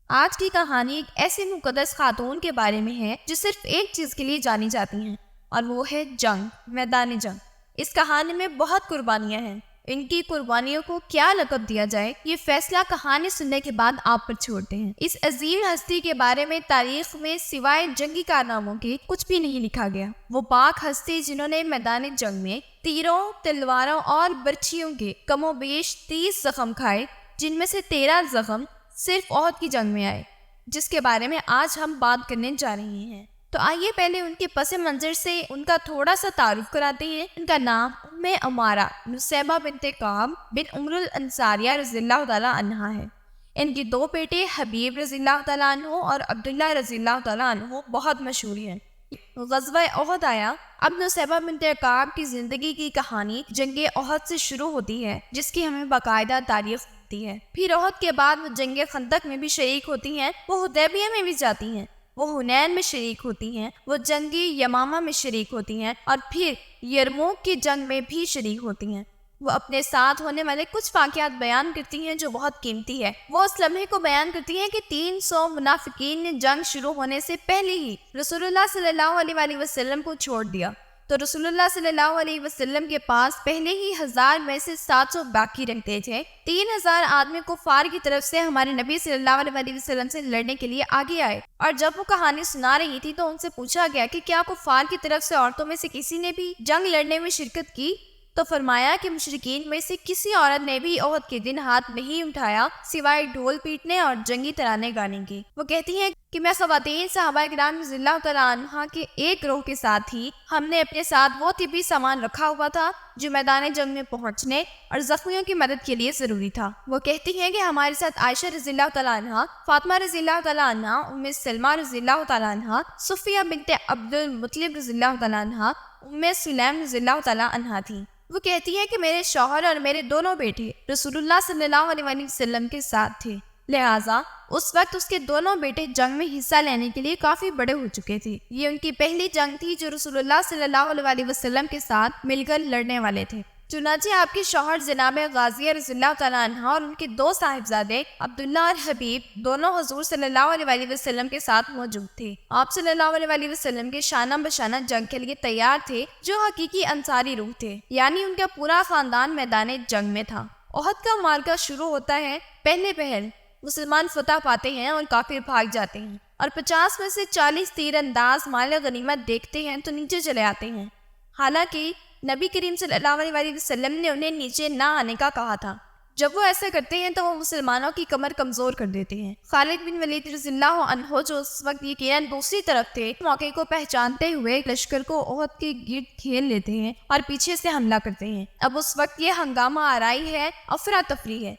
آج کی کہانی ایک ایسی مقدس خاتون کے بارے میں ہے جو صرف ایک چیز کے لیے جانی جاتی ہیں اور وہ ہے جنگ، میدان جنگ۔ اس کہانی میں بہت قربانیاں ہیں۔ ان کی قربانیوں کو کیا لقب دیا جائے، یہ فیصلہ کہانی سننے کے بعد آپ پر چھوڑتے ہیں۔ اس عظیم ہستی کے بارے میں تاریخ میں سوائے جنگی کارناموں کے کچھ بھی نہیں لکھا گیا۔ وہ پاک ہستی جنہوں نے میدان جنگ میں تیروں، تلواروں اور برچھیوں کے کم و بیش 30 زخم کھائے، جن میں سے 13 زخم صرف احد کی جنگ میں آئے، جس کے بارے میں آج ہم بات کرنے جا رہے ہیں۔ تو آئیے پہلے ان کے پس منظر سے ان کا تھوڑا سا تعارف کراتے ہیں۔ ان کا نام ام عمارہ نصیبہ بنت کعب بن عمرو الانصاریہ رضی اللہ تعالیٰ عنہا ہے۔ ان کے 2 بیٹے حبیب رضی اللہ تعالیٰ عنہ اور عبداللہ رضی اللہ تعالیٰ عنہ بہت مشہور ہیں۔ غزوہ احد آیا۔ اب نصیبہ بنت کعب کی زندگی کی کہانی جنگ احد سے شروع ہوتی ہے، جس کی ہمیں باقاعدہ تاریخ ہوتی ہے۔ پھر احد کے بعد وہ جنگ خندق میں بھی شریک ہوتی ہیں، وہ حدیبیہ میں بھی جاتی ہیں، وہ حنین میں شریک ہوتی ہیں، وہ جنگ یمامہ میں شریک ہوتی ہیں اور پھر یرموک کی جنگ میں بھی شریک ہوتی ہیں۔ وہ اپنے ساتھ ہونے والے کچھ واقعات بیان کرتی ہیں جو بہت قیمتی ہے۔ وہ اس لمحے کو بیان کرتی ہیں کہ 300 منافقین نے جنگ شروع ہونے سے پہلے ہی رسول اللہ صلی اللہ علیہ وآلہ وسلم کو چھوڑ دیا، تو رسول اللہ صلی اللہ علیہ وسلم کے پاس پہلے ہی 1000 میں سے 700 باقی رہتے تھے۔ 3000 آدمی کفار کی طرف سے ہمارے نبی صلی اللہ علیہ وآلہ وسلم سے لڑنے کے لیے آگے آئے، اور جب وہ کہانی سنا رہی تھی تو ان سے پوچھا گیا کہ کیا کفار کی طرف سے عورتوں میں سے کسی نے بھی جنگ لڑنے میں شرکت کی؟ تو فرمایا کہ مشرکین میں سے کسی عورت نے بھی احد کے دن ہاتھ نہیں اٹھایا سوائے ڈھول پیٹنے اور جنگی ترانے گانے کے۔ وہ کہتی ہیں کہ میں خواتین صحابہ کرام رضی اللہ تعالیٰ عنہ کے ایک گروہ کے ساتھ تھی۔ ہم نے اپنے ساتھ وہ طبی سامان رکھا ہوا تھا جو میدان جنگ میں پہنچنے اور زخمیوں کی مدد کے لیے ضروری تھا۔ وہ کہتی ہیں کہ ہمارے ساتھ عائشہ رضی اللہ تعالیٰ عنہ، فاطمہ رضی اللہ تعالیٰ عنہ، ام سلمہ رضی اللہ تعالیٰ عنہ، صفیہ بنت عبد المطلب رضی اللہ تعالیٰ عنہ، ام سلیم رضی اللہ تعالیٰ عنہ تھی۔ وہ کہتی ہے کہ میرے شوہر اور میرے دونوں بیٹے رسول اللہ صلی اللہ علیہ وآلہ وسلم کے ساتھ تھے، لہٰذا اس وقت اس کے دونوں بیٹے جنگ میں حصہ لینے کے لیے کافی بڑے ہو چکے تھے۔ یہ ان کی پہلی جنگ تھی جو رسول اللہ صلی اللہ علیہ وآلہ وسلم کے ساتھ مل کر لڑنے والے تھے۔ چنانچہ آپ کے شوہر جناب غازیہ رضی اللہ تعالیٰ عنہ اور ان کے 2 صاحبزادے عبداللہ اور حبیب دونوں حضور صلی اللہ علیہ وآلہ وسلم کے ساتھ موجود تھے۔ آپ صلی اللہ علیہ وآلہ وسلم کے شانہ بشانہ جنگ کے لیے تیار تھے، جو حقیقی انصاری روح تھے، یعنی ان کا پورا خاندان میدان جنگ میں تھا۔ احد کا معرکہ شروع ہوتا ہے۔ پہلے پہل مسلمان فتح پاتے ہیں اور کافر بھاگ جاتے ہیں، اور 50 میں سے 40 تیر انداز مال غنیمت دیکھتے ہیں تو نیچے چلے آتے ہیں، حالانکہ نبی کریم صلی اللہ علیہ وآلہ وسلم نے انہیں نیچے نہ آنے کا کہا تھا۔ جب وہ ایسا کرتے ہیں تو وہ مسلمانوں کی کمر کمزور کر دیتے ہیں۔ خالد بن ولید رضی اللہ عنہ جو اس وقت یقیناً دوسری طرف تھے، موقع کو پہچانتے ہوئے لشکر کو احد کے گرد کھیل لیتے ہیں اور پیچھے سے حملہ کرتے ہیں۔ اب اس وقت یہ ہنگامہ آرائی ہے، افراتفری ہے۔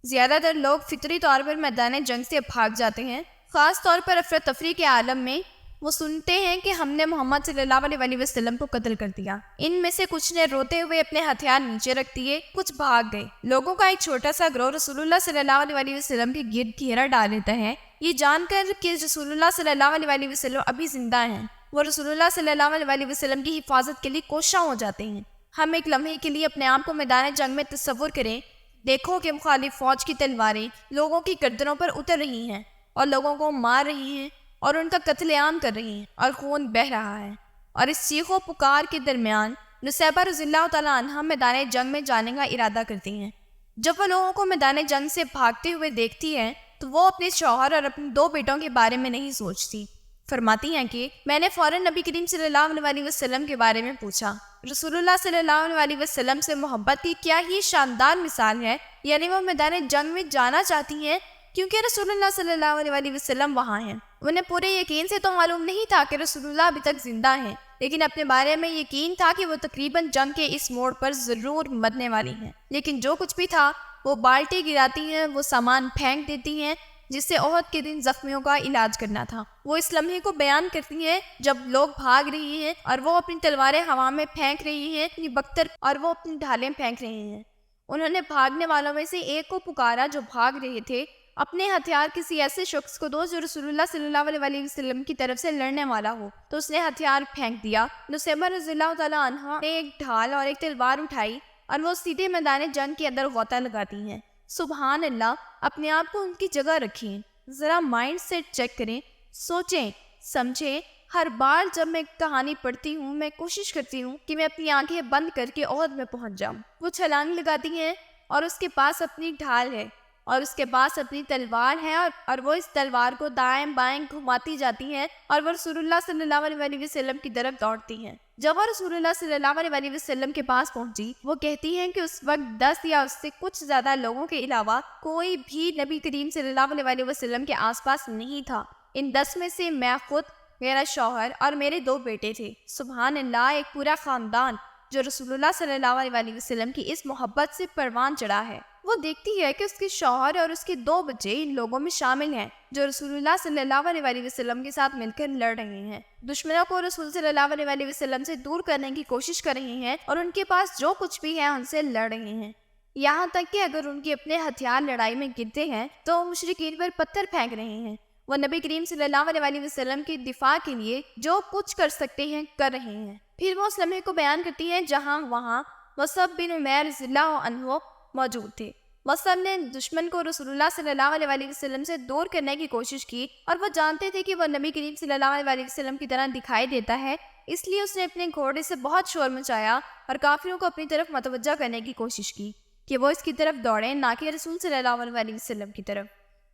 زیادہ تر لوگ فطری طور پر میدان جنگ سے بھاگ جاتے ہیں۔ خاص طور پر افراتفری کے عالم میں وہ سنتے ہیں کہ ہم نے محمد صلی اللہ علیہ وآلہ وسلم کو قتل کر دیا۔ ان میں سے کچھ نے روتے ہوئے اپنے ہتھیار نیچے رکھ دیے، کچھ بھاگ گئے۔ لوگوں کا ایک چھوٹا سا گروہ رسول اللہ صلی اللہ علیہ وآلہ وسلم کے گرد گھیرا ڈال لیتا ہے، یہ جان کر کہ رسول اللہ صلی اللہ علیہ وآلہ وسلم ابھی زندہ ہیں۔ وہ رسول اللہ صلی اللہ علیہ وآلہ وسلم کی حفاظت کے لیے کوشاں ہو جاتے ہیں۔ ہم ایک لمحے کے لیے اپنے آپ کو میدان جنگ میں تصور کریں۔ دیکھو کہ مخالف فوج کی تلواریں لوگوں کی گردنوں پر اتر رہی ہیں اور لوگوں کو مار رہی ہیں اور ان کا قتل عام کر رہی ہیں اور خون بہہ رہا ہے، اور اس چیخ و پکار کے درمیان نصیبہ رضی اللہ تعالیٰ عنہ میدان جنگ میں جانے کا ارادہ کرتی ہیں۔ جب وہ لوگوں کو میدان جنگ سے بھاگتے ہوئے دیکھتی ہے تو وہ اپنے شوہر اور اپنے 2 بیٹوں کے بارے میں نہیں سوچتی۔ فرماتی ہیں کہ میں نے فوراً نبی کریم صلی اللہ علیہ وآلہ وسلم کے بارے میں پوچھا۔ رسول اللہ صلی اللہ علیہ وآلہ وسلم سے محبت کی کیا ہی شاندار مثال ہے، یعنی وہ میدان جنگ میں جانا چاہتی ہیں کیونکہ رسول اللہ صلی اللہ علیہ وآلہ وسلم وہاں ہیں۔ انہیں پورے یقین سے تو معلوم نہیں تھا کہ رسول اللہ ابھی تک زندہ ہیں، لیکن اپنے بارے میں یقین تھا کہ وہ تقریباً جنگ کے اس موڑ پر ضرور مرنے والی ہیں۔ لیکن جو کچھ بھی تھا، وہ بالٹی گراتی ہیں، وہ سامان پھینک دیتی ہیں جس سے احد کے دن زخمیوں کا علاج کرنا تھا۔ وہ اس لمحے کو بیان کرتی ہیں جب لوگ بھاگ رہی ہیں اور وہ اپنی تلواریں ہوا میں پھینک رہی ہیں، اپنی بختر اور وہ اپنی ڈھالیں پھینک رہے ہیں۔ انہوں نے بھاگنے والوں میں سے ایک کو پکارا جو بھاگ رہے تھے، اپنے ہتھیار کسی ایسے شخص کو دو جو رسول اللہ صلی اللہ علیہ وآلہ وسلم کی طرف سے لڑنے والا ہو۔ تو اس نے ہتھیار پھینک دیا۔ نصیبہ رضی اللہ تعالیٰ عنہ نے ایک ڈھال اور ایک تلوار اٹھائی اور وہ سیدھے میدان جنگ کے اندر غوطہ لگاتی ہیں۔ سبحان اللہ، اپنے آپ کو ان کی جگہ رکھیں۔ ذرا مائنڈ سیٹ چیک کریں، سوچیں، سمجھیں۔ ہر بار جب میں کہانی پڑھتی ہوں میں کوشش کرتی ہوں کہ میں اپنی آنکھیں بند کر کے عہد میں پہنچ جاؤں۔ وہ چھلانگ لگاتی ہیں اور اس کے پاس اپنی ڈھال ہے اور اس کے پاس اپنی تلوار ہے اور وہ اس تلوار کو دائیں بائیں گھماتی جاتی ہیں اور وہ رسول اللہ صلی اللہ علیہ وسلم کی طرف دوڑتی ہیں۔ جب وہ رسول اللہ صلی اللہ علیہ وسلم کے پاس پہنچی، وہ کہتی ہیں کہ اس وقت 10 یا اس سے کچھ زیادہ لوگوں کے علاوہ کوئی بھی نبی کریم صلی اللہ علیہ وسلم کے آس پاس نہیں تھا۔ ان 10 میں سے میں خود، میرا شوہر اور میرے 2 بیٹے تھے۔ سبحان اللہ، ایک پورا خاندان جو رسول اللہ صلی اللہ علیہ وسلم کی اس محبت سے پروان چڑھا ہے۔ وہ دیکھتی ہے کہ اس کے شوہر اور اس کے 2 بچے ان لوگوں میں شامل ہیں جو رسول اللہ صلی اللہ علیہ وسلم کے ساتھ مل کر لڑ رہے ہیں، دشمنوں کو رسول صلی اللہ علیہ وسلم سے دور کرنے کی کوشش کر رہے ہیں اور ان کے پاس جو کچھ بھی ہے ان سے لڑ رہے ہیں۔ یہاں تک کہ اگر ان کے اپنے ہتھیار لڑائی میں گرتے ہیں تو مشرکین پر پتھر پھینک رہے ہیں۔ وہ نبی کریم صلی اللہ علیہ وسلم کے دفاع کے لیے جو کچھ کر سکتے ہیں کر رہے ہیں۔ پھر وہ اس لمحے کو بیان کرتی ہیں جہاں وہاں مصعب بن عمیر رضی اللہ عنہ موجود تھے۔ مصعب نے دشمن کو رسول اللہ صلی اللہ علیہ وسلم سے دور کرنے کی کوشش کی اور وہ جانتے تھے کہ وہ نبی کریم صلی اللہ علیہ وسلم کی طرح دکھائی دیتا ہے، اس لیے اس نے اپنے گھوڑے سے بہت شور مچایا اور کافروں کو اپنی طرف متوجہ کرنے کی کوشش کی کہ وہ اس کی طرف دوڑیں، نہ کہ رسول صلی اللہ علیہ وسلم کی طرف۔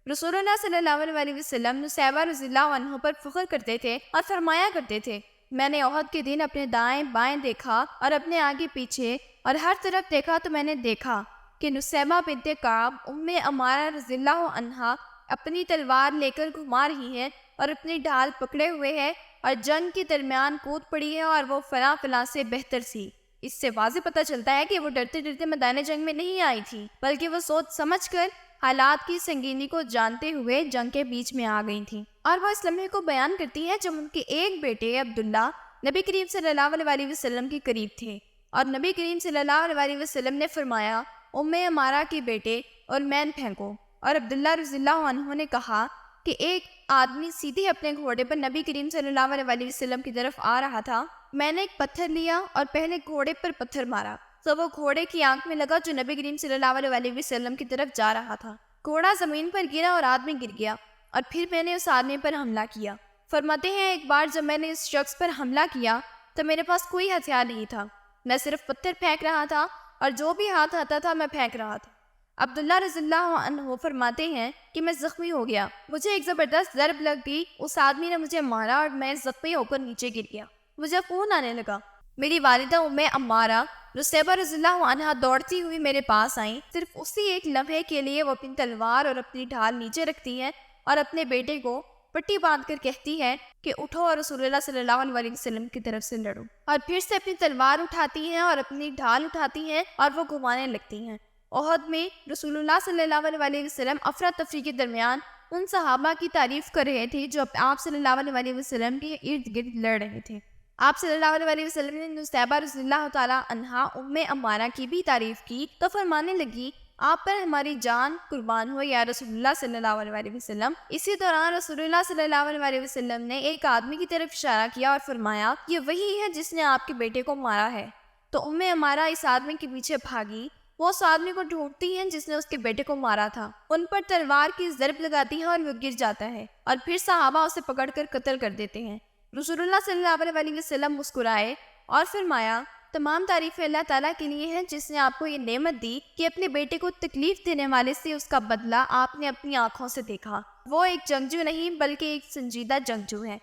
رسول اللہ صلی اللہ علیہ وسلم نصیبہ رضی اللہ عنہ پر فخر کرتے تھے اور فرمایا کرتے تھے، میں نے احد کے دن اپنے دائیں بائیں دیکھا اور اپنے آگے پیچھے اور ہر طرف دیکھا تو میں نے دیکھا کہ نصیبہ بنت کعب ام عمارہ رضی اللہ عنہا اپنی تلوار لے کر گھما رہی ہے اور اپنی ڈھال پکڑے ہوئے ہے اور جنگ کے درمیان کود پڑی ہے اور وہ فلاں فلاں سے بہتر تھی۔ اس سے واضح پتہ چلتا ہے کہ وہ ڈرتے ڈرتے میدان جنگ میں نہیں آئی تھی، بلکہ وہ سوچ سمجھ کر حالات کی سنگینی کو جانتے ہوئے جنگ کے بیچ میں آ گئی تھی۔ اور وہ اس لمحے کو بیان کرتی ہے جب ان کے ایک بیٹے عبداللہ نبی کریم صلی اللہ علیہ وسلم کے قریب تھے اور نبی کریم صلی اللہ علیہ وسلم نے فرمایا، ام عمارہ کے بیٹے اور مین پھینکو، اور عبداللہ رضی اللہ عنہ نے کہا کہ ایک آدمی سیدھے اپنے گھوڑے پر نبی کریم صلی اللہ علیہ وسلم کی طرف آ رہا تھا۔ میں نے ایک پتھر لیا اور پہلے گھوڑے پر پتھر مارا تو وہ گھوڑے کی آنکھ میں لگا جو نبی کریم صلی اللہ علیہ وسلم کی طرف جا رہا تھا۔ گھوڑا زمین پر گرا اور آدمی گر گیا اور پھر میں نے اس آدمی پر حملہ کیا۔ فرماتے ہیں ایک بار جب میں نے اس شخص پر حملہ کیا تو میرے پاس کوئی ہتھیار نہیں تھا، میں صرف پتھر پھینک رہا تھا اور جو بھی ہاتھ آتا تھا میں پھینک رہا تھا۔ عبداللہ رضی اللہ عنہ فرماتے ہیں کہ میں زخمی ہو گیا، مجھے ایک زبردست ضرب لگ گئی، اس آدمی نے مجھے مارا اور میں زخمی ہو کر نیچے گر گیا، مجھے خون آنے لگا۔ میری والدہ ام عمارہ نصیبہ رضی اللہ عنہا دوڑتی ہوئی میرے پاس آئیں، صرف اسی ایک لمحے کے لیے وہ اپنی تلوار اور اپنی ڈھال نیچے رکھتی ہیں اور اپنے بیٹے کو پٹی باندھ کر کہتی ہے کہ اٹھو اور رسول اللہ صلی اللہ علیہ وسلم کی طرف سے لڑو، اور پھر سے اپنی تلوار اٹھاتی ہیں اور اپنی ڈھال اٹھاتی ہیں اور وہ گھمانے لگتی ہیں۔ احد میں رسول اللہ صلی اللہ علیہ وسلم افراتفری کے درمیان ان صحابہ کی تعریف کر رہے تھے جو آپ صلی اللہ علیہ وسلم کے ارد گرد لڑ رہے تھے۔ آپ صلی اللہ علیہ وسلم نے نصیبہ رضی اللہ تعالیٰ عنہا ام عمارہ کی بھی تعریف کی تو فرمانے لگی، آپ پر ہماری جان قربان ہو یا رسول اللہ صلی اللہ علیہ وسلم۔ اسی دوران رسول اللہ صلی اللہ علیہ وسلم نے ایک آدمی کی طرف اشارہ کیا اور فرمایا، یہ وہی ہے جس نے آپ کے بیٹے کو مارا ہے۔ تو ام عمارہ اس آدمی کے پیچھے بھاگی، وہ اس آدمی کو ڈھونڈتی ہیں جس نے اس کے بیٹے کو مارا تھا، ان پر تلوار کی ضرب لگاتی ہیں اور وہ گر جاتا ہے اور پھر صحابہ اسے پکڑ کر قتل کر دیتے ہیں۔ رسول اللہ صلی اللہ علیہ وسلم مسکرائے اور فرمایا، تمام تعریفیں اللہ تعالیٰ کے لیے ہیں جس نے آپ کو یہ نعمت دی کہ اپنے بیٹے کو تکلیف دینے والے سے اس کا بدلہ آپ نے اپنی آنکھوں سے دیکھا۔ وہ ایک جنگجو نہیں بلکہ ایک سنجیدہ جنگجو ہے،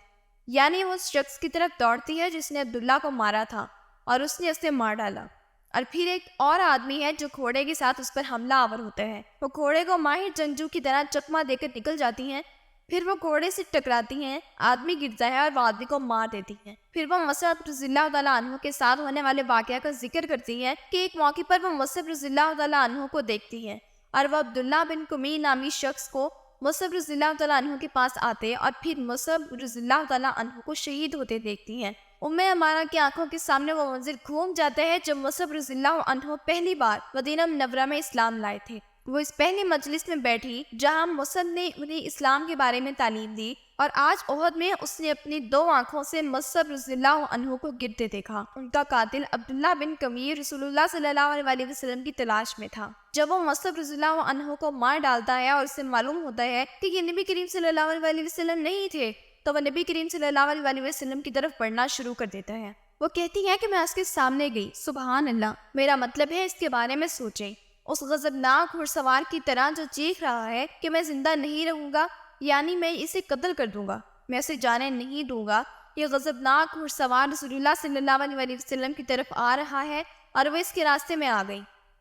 یعنی وہ اس شخص کی طرف دوڑتی ہے جس نے عبداللہ کو مارا تھا اور اس نے اسے مار ڈالا۔ اور پھر ایک اور آدمی ہے جو گھوڑے کے ساتھ اس پر حملہ آور ہوتا ہے، وہ گھوڑے کو ماہر جنگجو کی طرح چکما دے کر نکل جاتی ہیں، پھر وہ گھوڑے سے ٹکراتی ہیں، آدمی گرتا ہے اور وہ آدمی کو مار دیتی ہیں۔ پھر وہ مصعب رضی اللہ تعالیٰ عنہ کے ساتھ ہونے والے واقعہ کا ذکر کرتی ہے کہ ایک موقع پر وہ مصعب رضی اللہ تعالیٰ عنہ کو دیکھتی ہے اور وہ عبداللہ بن کمی نامی شخص کو مصعب رضی اللہ تعالیٰ عنہ کے پاس آتے اور پھر مصعب رضی اللہ تعالیٰ عنہ کو شہید ہوتے دیکھتی ہیں۔ ام عمارہ کی آنکھوں کے سامنے وہ منظر گھوم جاتا ہے جب مصعب رضی اللہ عنہ پہلی بار مدینہ منورہ میں اسلام لائے تھے۔ وہ اس پہلی مجلس میں بیٹھی جہاں مصعب نے انہیں اسلام کے بارے میں تعلیم دی، اور آج احد میں اس نے اپنی 2 آنکھوں سے مصعب رضی اللہ عنہ کو گرتے دیکھا۔ ان کا قاتل عبداللہ بن کمیر رسول اللہ صلی اللہ علیہ وسلم کی تلاش میں تھا۔ جب وہ مصعب رضی اللہ عنہ کو مار ڈالتا ہے اور اسے معلوم ہوتا ہے کہ یہ نبی کریم صلی اللہ علیہ وسلم نہیں تھے، تو وہ نبی کریم صلی اللہ علیہ وسلم کی طرف بڑھنا شروع کر دیتا ہے۔ وہ کہتی ہے کہ میں اس کے سامنے گئی، سبحان اللہ، میرا مطلب ہے اس کے بارے میں سوچیں، اس غضبناک گھڑسوار کی طرح جو چیخ رہا ہے کہ میں زندہ نہیں رہوں گا، یعنی میں اسے قتل کر دوں گا، میں اسے جانے نہیں دوں گا۔ یہ غضبناک گھڑسوار رسول اللہ صلی اللہ علیہ وسلم کی طرف آ رہا ہے اور وہ اس کے راستے میں آ گئی۔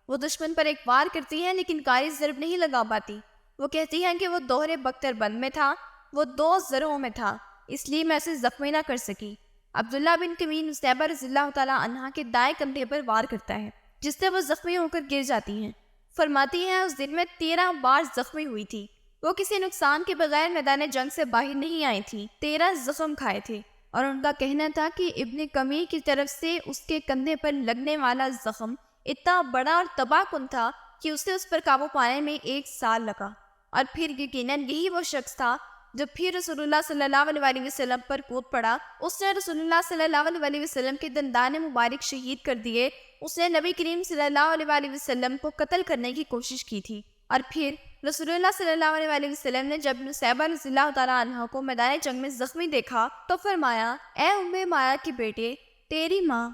وہ دشمن پر ایک وار کرتی ہے لیکن کاری ضرب نہیں لگا پاتی۔ وہ کہتی ہے کہ وہ دوہرے بختر بند میں تھا، وہ 2 زروں میں تھا، اس لیے میں اسے زخمی نہ کر سکی۔ عبداللہ بن کمین نصیبہ رضی اللہ تعالیٰ عنہ کے دائیں کندھے پر وار کرتا ہے، جس سے وہ زخمی ہو کر گر جاتی ہیں۔ فرماتی ہیں اس دن میں 13 بار زخمی ہوئی تھی۔ وہ کسی نقصان کے بغیر میدان جنگ سے باہر نہیں آئی تھی، 13 زخم کھائے تھے، اور ان کا کہنا تھا کہ ابن کمی کی طرف سے اس کے کندھے پر لگنے والا زخم اتنا بڑا اور تباہ کن تھا کہ اسے اس پر قابو پانے میں 1 سال لگا، اور پھر یقیناً یہی وہ شخص تھا جو پھر رسول اللہ صلی اللہ علیہ وسلم پر کود پڑا۔ اس نے رسول اللہ صلی اللہ علیہ وسلم کے دندان مبارک شہید کر دیے۔ اس نے نبی کریم صلی اللہ علیہ وسلم کو قتل کرنے کی کوشش کی تھی، اور پھر رسول اللہ صلی اللہ علیہ وسلم نے جب نصیبہ رضی اللہ تعالیٰ عنہ کو میدان جنگ میں زخمی دیکھا تو فرمایا، اے ام مارا کے بیٹے، تیری ماں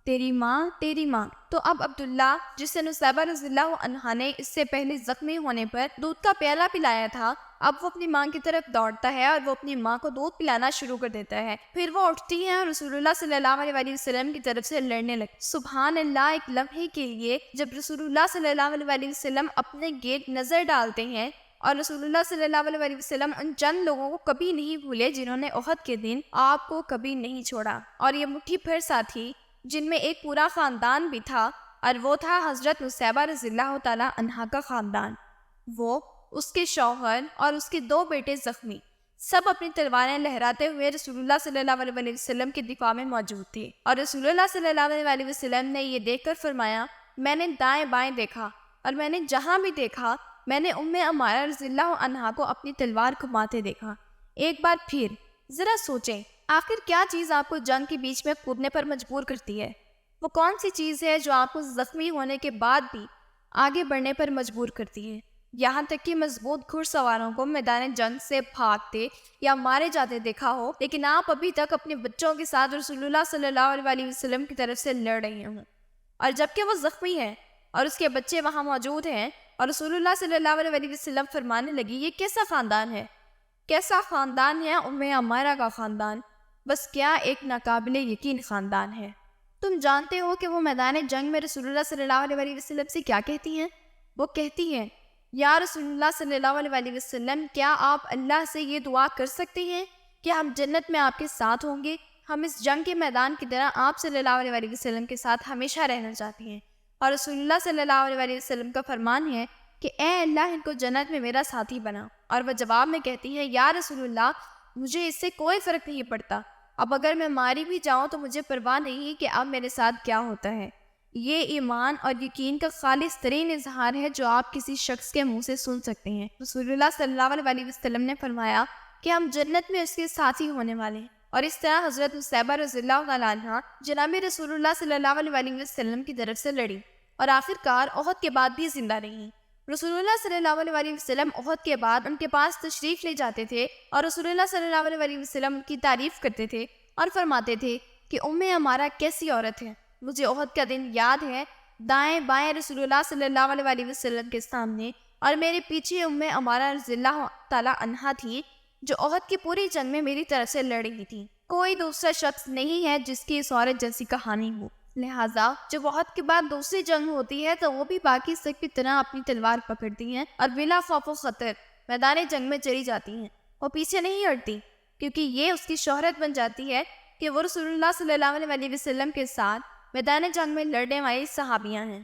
تیری ماں تیری ماں۔ تو اب عبداللہ، جسے نصیبہ رضی اللہ عنہ نے اس سے پہلے زخمی ہونے پر دودھ کا پیالہ پلایا تھا، اب وہ اپنی ماں کی طرف دوڑتا ہے اور وہ اپنی ماں کو دودھ پلانا شروع کر دیتا ہے۔ پھر وہ اٹھتی ہے اور رسول اللہ صلی اللہ علیہ وسلم کی طرف سے لڑنے لگتی۔ سبحان اللہ، ایک لمحے کے لیے جب رسول اللہ صلی اللہ علیہ وسلم اپنے گیٹ نظر ڈالتے ہیں، اور رسول اللہ صلی اللہ علیہ وسلم ان چند لوگوں کو کبھی نہیں بھولے جنہوں نے احد کے دن آپ کو کبھی نہیں چھوڑا، اور یہ مٹھی بھر ساتھی جن میں ایک پورا خاندان بھی تھا، اور وہ تھا حضرت نصیبہ رضی اللہ تعالیٰ عنہا کا خاندان۔ وہ، اس کے شوہر اور اس کے 2 بیٹے زخمی، سب اپنی تلواریں لہراتے ہوئے رسول اللہ صلی اللہ علیہ وسلم کے دفاع میں موجود تھے، اور رسول اللہ صلی اللہ علیہ وسلم نے یہ دیکھ کر فرمایا، میں نے دائیں بائیں دیکھا، اور میں نے جہاں بھی دیکھا میں نے ام عمارہ رضی اللہ عنہا کو اپنی تلوار گھماتے دیکھا۔ ایک بار پھر ذرا سوچیں، آخر کیا چیز آپ کو جنگ کے بیچ میں کودنے پر مجبور کرتی ہے؟ وہ کون سی چیز ہے جو آپ کو زخمی ہونے کے بعد بھی آگے بڑھنے پر مجبور کرتی ہے؟ یہاں تک کہ مضبوط گھڑ سواروں کو میدان جنگ سے بھاگتے یا مارے جاتے دیکھا ہو، لیکن آپ ابھی تک اپنے بچوں کے ساتھ رسول اللہ صلی اللہ علیہ وسلم کی طرف سے لڑ رہے ہوں، اور جبکہ وہ زخمی ہیں اور اس کے بچے وہاں موجود ہیں، اور رسول اللہ صلی اللہ علیہ وسلم فرمانے لگی، یہ کیسا خاندان ہے، کیسا خاندان ہے ام عمارہ کا خاندان، بس کیا ایک ناقابل یقین خاندان ہے۔ تم جانتے ہو کہ وہ میدان جنگ میں رسول اللہ صلی اللہ علیہ وسلم سے کیا کہتی ہیں؟ وہ کہتی ہیں، یا رسول اللہ صلی اللہ علیہ وسلم، کیا آپ اللہ سے یہ دعا کر سکتے ہیں کہ ہم جنت میں آپ کے ساتھ ہوں گے؟ ہم اس جنگ کے میدان کی طرح آپ صلی اللہ علیہ وسلم کے ساتھ ہمیشہ رہنا چاہتی ہیں۔ اور رسول اللہ صلی اللہ علیہ وسلم کا فرمان ہے کہ اے اللہ، ان کو جنت میں میرا ساتھی بنا۔ اور وہ جواب میں کہتی ہے، یا رسول اللہ، مجھے اس سے کوئی فرق نہیں پڑتا، اب اگر میں ماری بھی جاؤں تو مجھے پرواہ نہیں کہ اب میرے ساتھ کیا ہوتا ہے۔ یہ ایمان اور یقین کا خالص ترین اظہار ہے جو آپ کسی شخص کے منہ سے سن سکتے ہیں۔ رسول اللہ صلی اللہ علیہ وسلم نے فرمایا کہ ہم جنت میں اس کے ساتھی ہونے والے ہیں، اور اس طرح حضرت نصیبہ رضی اللہ تعالیٰ عنہ جناب رسول اللہ صلی اللہ علیہ وسلم کی طرف سے لڑی، اور آخر کار احد کے بعد بھی زندہ رہی۔ رسول اللہ صلی اللہ علیہ وسلم احد کے بعد ان کے پاس تشریف لے جاتے تھے، اور رسول اللہ صلی اللہ علیہ وسلم ان کی تعریف کرتے تھے اور فرماتے تھے کہ ام عمارہ کیسی عورت ہے۔ مجھے احد کا دن یاد ہے، دائیں بائیں رسول اللہ صلی اللہ علیہ وسلم کے سامنے اور میرے پیچھے ام عمارہ رضی اللہ تعالیٰ عنہا تھی، جو احد کی پوری جنگ میں میری طرف سے لڑ رہی تھی۔ کوئی دوسرا شخص نہیں ہے جس کی اس عورت جیسی کہانی ہو، لہٰذا جب احد کے بعد دوسری جنگ ہوتی ہے تو وہ بھی باقی سب کی طرح اپنی تلوار پکڑتی ہیں اور بلا خوف و خطر میدان جنگ میں چلی جاتی ہیں۔ وہ پیچھے نہیں ہٹتی، کیونکہ یہ اس کی شہرت بن جاتی ہے کہ وہ رسول اللہ صلی اللہ علیہ وسلم کے ساتھ میدان جنگ میں لڑنے والی صحابیاں ہیں،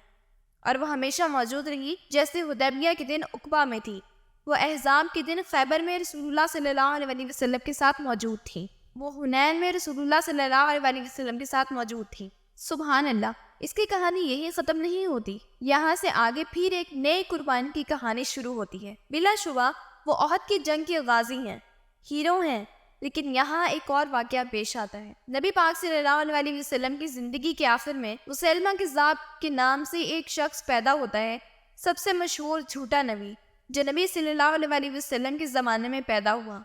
اور وہ ہمیشہ موجود رہی، جیسے حدیبیہ کے دن عقبہ میں تھی، وہ احزاب کے دن خیبر میں رسول اللہ صلی اللہ علیہ وسلم کے ساتھ موجود تھی، وہ حنین میں رسول اللہ صلی اللہ علیہ وسلم کے ساتھ موجود تھی۔ سبحان اللہ، اس کی کہانی یہی ختم نہیں ہوتی، یہاں سے آگے پھر ایک نئی قربانی کی کہانی شروع ہوتی ہے۔ بلا شبہ وہ احد کی جنگ کے غازی ہیں، ہیرو ہیں، لیکن یہاں ایک اور واقعہ پیش آتا ہے۔ نبی پاک صلی اللہ علیہ وسلم کی زندگی کے آخر میں مسیلمہ کذاب کے نام سے ایک شخص پیدا ہوتا ہے، سب سے مشہور جھوٹا نبی جو نبی صلی اللہ علیہ وسلم کے زمانے میں پیدا ہوا۔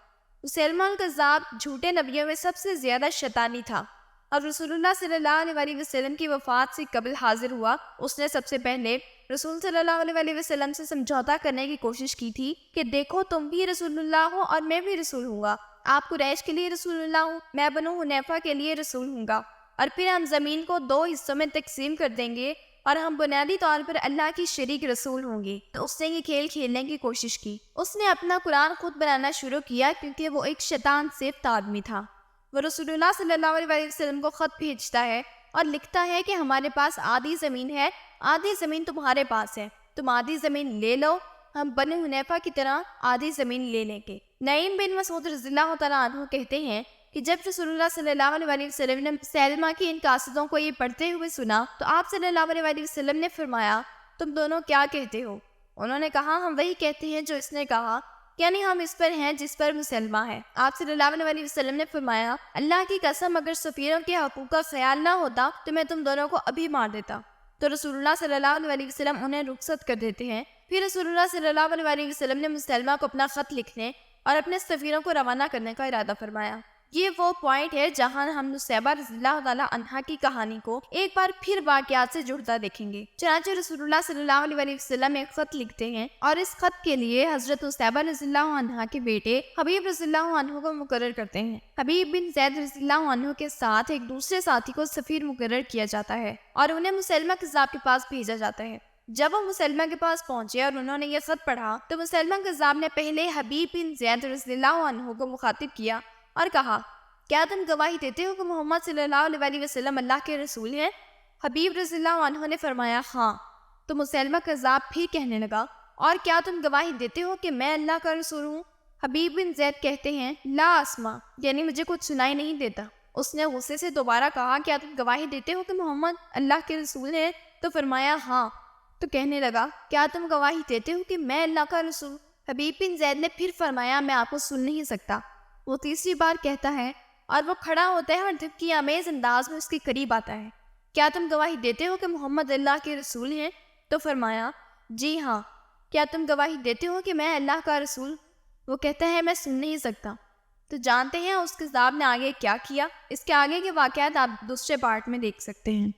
مسیلمہ کذاب جھوٹے نبیوں میں سب سے زیادہ شیطانی تھا اور رسول اللہ صلی اللہ علیہ وسلم کی وفات سے قبل حاضر ہوا۔ اس نے سب سے پہلے رسول صلی اللہ علیہ وسلم سے سمجھوتا کرنے کی کوشش کی تھی کہ دیکھو تم بھی رسول اللہ ہو اور میں بھی رسول ہوں گا، آپ قریش کے لیے رسول اللہ ہوں، میں بنو حنیفہ کے لیے رسول ہوں گا، اور پھر ہم زمین کو 2 حصوں میں تقسیم کر دیں گے اور ہم بنیادی طور پر اللہ کی شریک رسول ہوں گے۔ تو اس نے یہ کھیل کھیلنے کی کوشش کی۔ اس نے اپنا قرآن خود بنانا شروع کیا کیونکہ وہ ایک شیطان صفت آدمی تھا۔ وہ رسول اللہ صلی اللہ علیہ وسلم کو خط بھیجتا ہے اور لکھتا ہے کہ ہمارے پاس آدھی زمین ہے، آدھی زمین تمہارے پاس ہے، تم آدھی زمین لے لو، ہم بنو حنیفہ کی طرح آدھی زمین لے لیں گے۔ نعیم بن مسعود رضی اللہ تعالیٰ عنہ کہتے ہیں کہ جب رسول اللہ صلی اللہ علیہ وسلم نے مسیلمہ کی ان قاصدوں کو یہ پڑھتے ہوئے سنا تو آپ صلی اللہ علیہ وسلم نے فرمایا، تم دونوں کیا کہتے ہو؟ انہوں نے کہا، ہم وہی کہتے ہیں جو اس نے کہا، یعنی ہم اس پر ہیں جس پر مسلمہ ہے۔ آپ صلی اللہ علیہ وسلم نے فرمایا، اللہ کی قسم اگر سفیروں کے حقوق کا خیال نہ ہوتا تو میں تم دونوں کو ابھی مار دیتا۔ تو رسول اللہ صلی اللہ علیہ وسلم انہیں رخصت کر دیتے ہیں۔ پھر رسول اللہ صلی اللہ علیہ وسلم نے مسلمہ کو اپنا خط لکھنے اور اپنے سفیروں کو روانہ کرنے کا ارادہ فرمایا۔ یہ وہ پوائنٹ ہے جہاں ہم نصیبہ رضی اللہ تعالیٰ عنہا کی کہانی کو ایک بار پھر واقعات سے جڑتا دیکھیں گے۔ چنانچہ رسول اللہ صلی اللہ علیہ وسلم ایک خط لکھتے ہیں اور اس خط کے لیے حضرت نصیبہ رضی اللہ عنہا کے بیٹے حبیب رضی اللہ عنہ کو مقرر کرتے ہیں۔ حبیب بن زید رضی اللہ عنہ کے ساتھ ایک دوسرے ساتھی کو سفیر مقرر کیا جاتا ہے اور انہیں مسیلمہ کذاب کے پاس بھیجا جاتا ہے۔ جب وہ مسیلمہ کے پاس پہنچے اور انہوں نے یہ خط پڑھا تو مسیلمہ کذاب نے پہلے حبیب بن زید رضی اللہ عنہ کو مخاطب کیا اور کہا، کیا تم گواہی دیتے ہو کہ محمد صلی اللہ علیہ وسلم اللہ کے رسول ہیں؟ حبیب رضی اللہ عنہ نے فرمایا، ہاں۔ تو مسیلمہ کذاب پھر کہنے لگا، اور کیا تم گواہی دیتے ہو کہ میں اللہ کا رسول ہوں؟ حبیب بن زید کہتے ہیں، لا اسما، یعنی مجھے کچھ سنائی نہیں دیتا۔ اس نے غصے سے دوبارہ کہا، کیا تم گواہی دیتے ہو کہ محمد اللہ کے رسول ہیں؟ تو فرمایا، ہاں۔ تو کہنے لگا، کیا تم گواہی دیتے ہو کہ میں اللہ کا رسول؟ حبیب بن زید نے پھر فرمایا، میں آپ کو سن نہیں سکتا۔ وہ تیسری بار کہتا ہے اور وہ کھڑا ہوتا ہے اور دھمکی آمیز انداز میں اس کے قریب آتا ہے، کیا تم گواہی دیتے ہو کہ محمد اللہ کے رسول ہیں؟ تو فرمایا، جی ہاں۔ کیا تم گواہی دیتے ہو کہ میں اللہ کا رسول؟ وہ کہتا ہے، میں سن نہیں سکتا۔ تو جانتے ہیں اس کذاب نے آگے کیا کیا؟ اس کے آگے کے واقعات آپ دوسرے پارٹ میں دیکھ سکتے ہیں۔